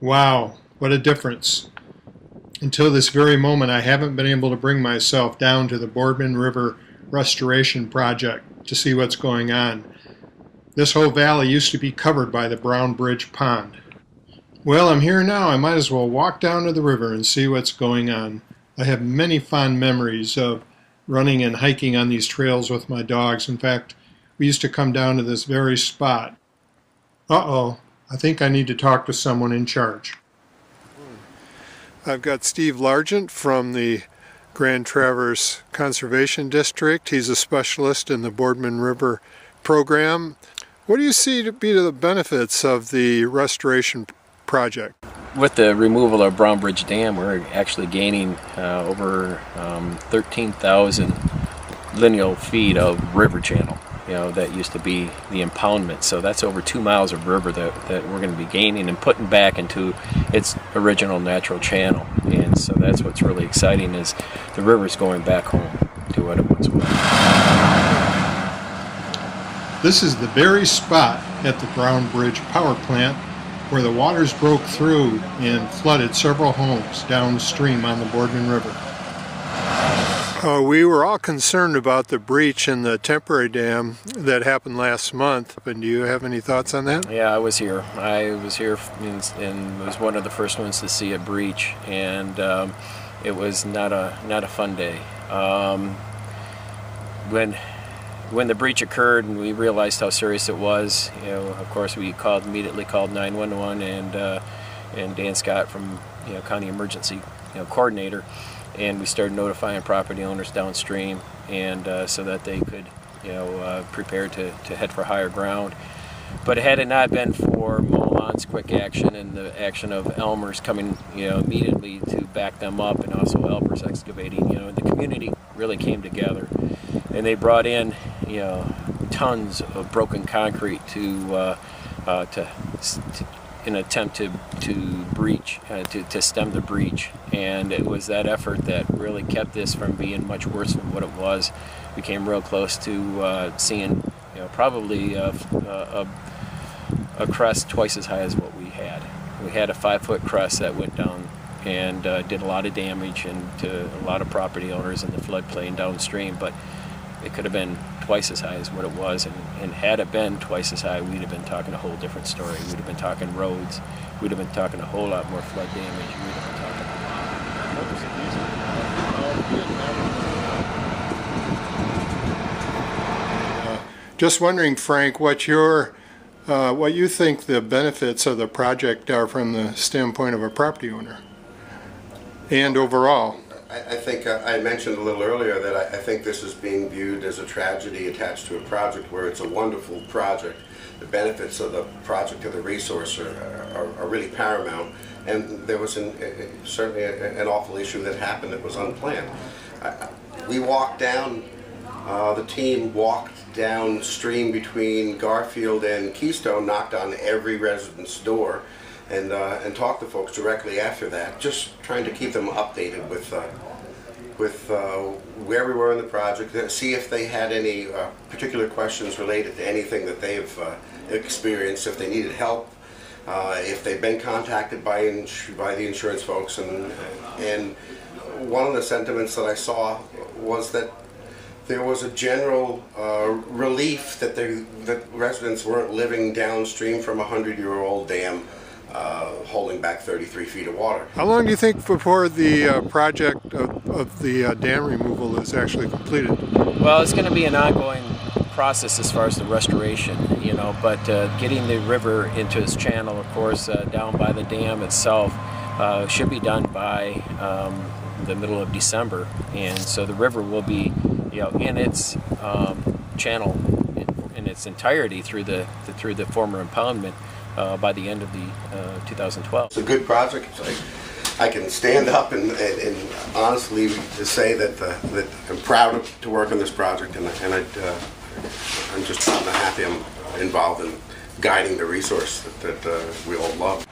Wow, what a difference. Until this very moment, I haven't been able to bring myself down to the Boardman River restoration project to see what's going on. This whole valley used to be covered by the Brown Bridge Pond. Well, I'm here now. I might as well walk down to the river and see what's going on. I have many fond memories of running and hiking on these trails with my dogs. In fact, we used to come down to this very spot. Uh-oh, I think I need to talk to someone in charge. I've got Steve Largent from the Grand Traverse Conservation District. He's a specialist in the Boardman River program. What do you see to be the benefits of the restoration project? With the removal of Brown Bridge Dam, we're actually gaining over 13,000 lineal feet of river channel. That used to be the impoundment. So that's over 2 miles of river that we're going to be gaining and putting back into its original natural channel. And so that's what's really exciting, is the river's going back home to what it once was. This is the very spot at the Brown Bridge power plant where the waters broke through and flooded several homes downstream on the Boardman River. We were all concerned about the breach in the temporary dam that happened last month. And do you have any thoughts on that? Yeah, I was here. And was one of the first ones to see a breach, and it was not a fun day. When the breach occurred and we realized how serious it was, of course we immediately called 911 and Dan Scott from County Emergency Coordinator. And we started notifying property owners downstream, and so that they could, prepare to head for higher ground. But had it not been for Molan's quick action and the action of Elmer's coming, immediately to back them up, and also Elmer's excavating, the community really came together, and they brought in, tons of broken concrete to an attempt to breach, to stem the breach. And it was that effort that really kept this from being much worse than what it was. We came real close to seeing, probably a crest twice as high as what we had. We had a 5-foot crest that went down and did a lot of damage to a lot of property owners in the floodplain downstream, but it could have been twice as high as what it was, and had it been twice as high, we'd have been talking a whole different story. We'd have been talking roads, we'd have been talking a whole lot more flood damage, we'd have been talking Just wondering, Frank, what you think the benefits of the project are from the standpoint of a property owner and overall. I think I mentioned a little earlier that I think this is being viewed as a tragedy attached to a project where it's a wonderful project. The benefits of the project, of the resource, are really paramount. And there was certainly an awful issue that happened that was unplanned. We walked down, the team walked downstream between Garfield and Keystone, knocked on every resident's door, and talk to folks directly after that, just trying to keep them updated with where we were in the project, see if they had any particular questions related to anything that they've experienced, if they needed help, if they've been contacted by the insurance folks, and one of the sentiments that I saw was that there was a general relief that residents weren't living downstream from a 100-year-old dam holding back 33 feet of water. How long do you think before the project of the dam removal is actually completed? Well, it's going to be an ongoing process as far as the restoration, but getting the river into its channel, of course, down by the dam itself, should be done by the middle of December, and so the river will be, in its channel in its entirety through the former impoundment by the end of the 2012. It's a good project. I can stand up and honestly say that I'm proud to work on this project, and I'm just happy I'm involved in guiding the resource that we all love.